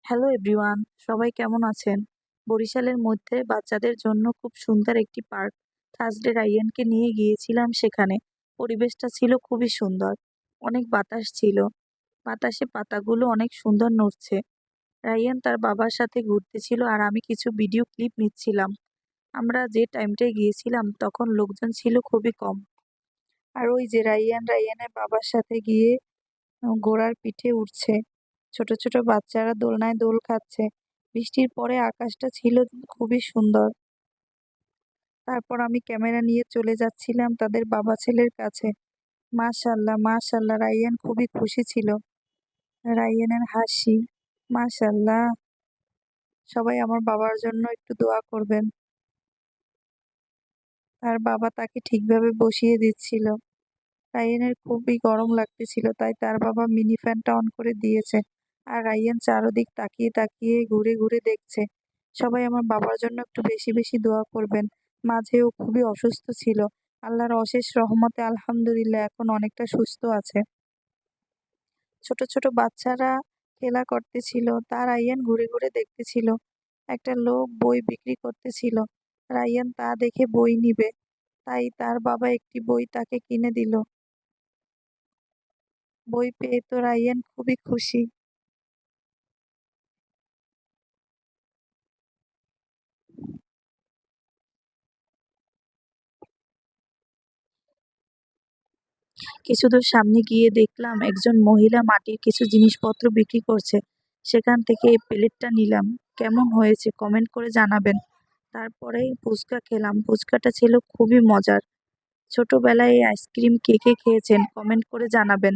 Hello everyone, সবাই কেমন আছেন? বরিশালের মধ্যে বাচ্চাদের জন্য খুব সুন্দর একটি পার্ক থার্সডে রাইয়ানকে নিয়ে গিয়েছিলাম সেখানে। পরিবেশটা ছিল খুবই সুন্দর, অনেক বাতাস ছিল, বাতাসে পাতাগুলো অনেক সুন্দর নড়ছে। রাইয়ান তার বাবার সাথে ঘুরতেছিল আর আমি কিছু ভিডিও ক্লিপ নিচ্ছিলাম। আমরা যে টাইমটায় গিয়েছিলাম তখন লোকজন ছিল খুবই কম। আর ওই যে রাইয়ানের বাবার সাথে গিয়ে ঘোড়ার পিঠে উঠছে। ছোট ছোট বাচ্চারা দোলনায় দোল খাচ্ছে। বৃষ্টির পরে আকাশটা ছিল খুবই সুন্দর। তারপর আমি ক্যামেরা নিয়ে চলে যাচ্ছিলাম তাদের বাবা ছেলের কাছে। মাশাআল্লাহ মাশাআল্লাহ, রাইয়ান খুবই খুশি ছিল। রাইয়ানের হাসি, মাশাআল্লাহ। সবাই আমার বাবার জন্য একটু দোয়া করবেন। তার বাবা তাকে ঠিকভাবে বসিয়ে দিচ্ছিল। রাইয়ানের খুবই গরম লাগতেছিল, তাই তার বাবা মিনি ফ্যানটা অন করে দিয়েছে। আর রাইয়ান চারদিক তাকিয়ে তাকিয়ে ঘুরে ঘুরে দেখছে। সবাই আমার বাবার জন্য একটু বেশি বেশি দোয়া করবেন। মাঝেও খুবই অসুস্থ ছিল, আল্লাহর অশেষ রহমতে আলহামদুলিল্লাহ এখন অনেকটা সুস্থ আছে। ছোট ছোট বাচ্চারা খেলা করতেছিল, তার রাইয়ান ঘুরে ঘুরে দেখতেছিল। একটা লোক বই বিক্রি করতেছিল, রাইয়ান তা দেখে বই নিবে, তাই তার বাবা একটি বই তাকে কিনে দিল। বই পেয়ে তো রাইয়ান খুবই খুশি। কিছু দূর সামনে গিয়ে দেখলাম একজন মহিলা মাটির কিছু জিনিসপত্র বিক্রি করছে। সেখান থেকে এই প্লেটটা নিলাম। কেমন হয়েছে কমেন্ট করে জানাবেন। তারপরে ফুচকা খেলাম, ফুচকাটা ছিল খুবই মজার। ছোটবেলায় এই আইসক্রিম কে কে খেয়েছেন কমেন্ট করে জানাবেন।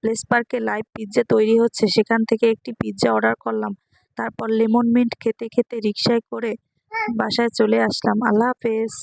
প্লেস পার্কে লাইভ পিৎজা তৈরি হচ্ছে, সেখান থেকে একটি পিৎজা অর্ডার করলাম। তারপর লেমন মিন্ট খেতে খেতে রিকশায় করে বাসায় চলে আসলাম। আল্লাহ হাফেজ।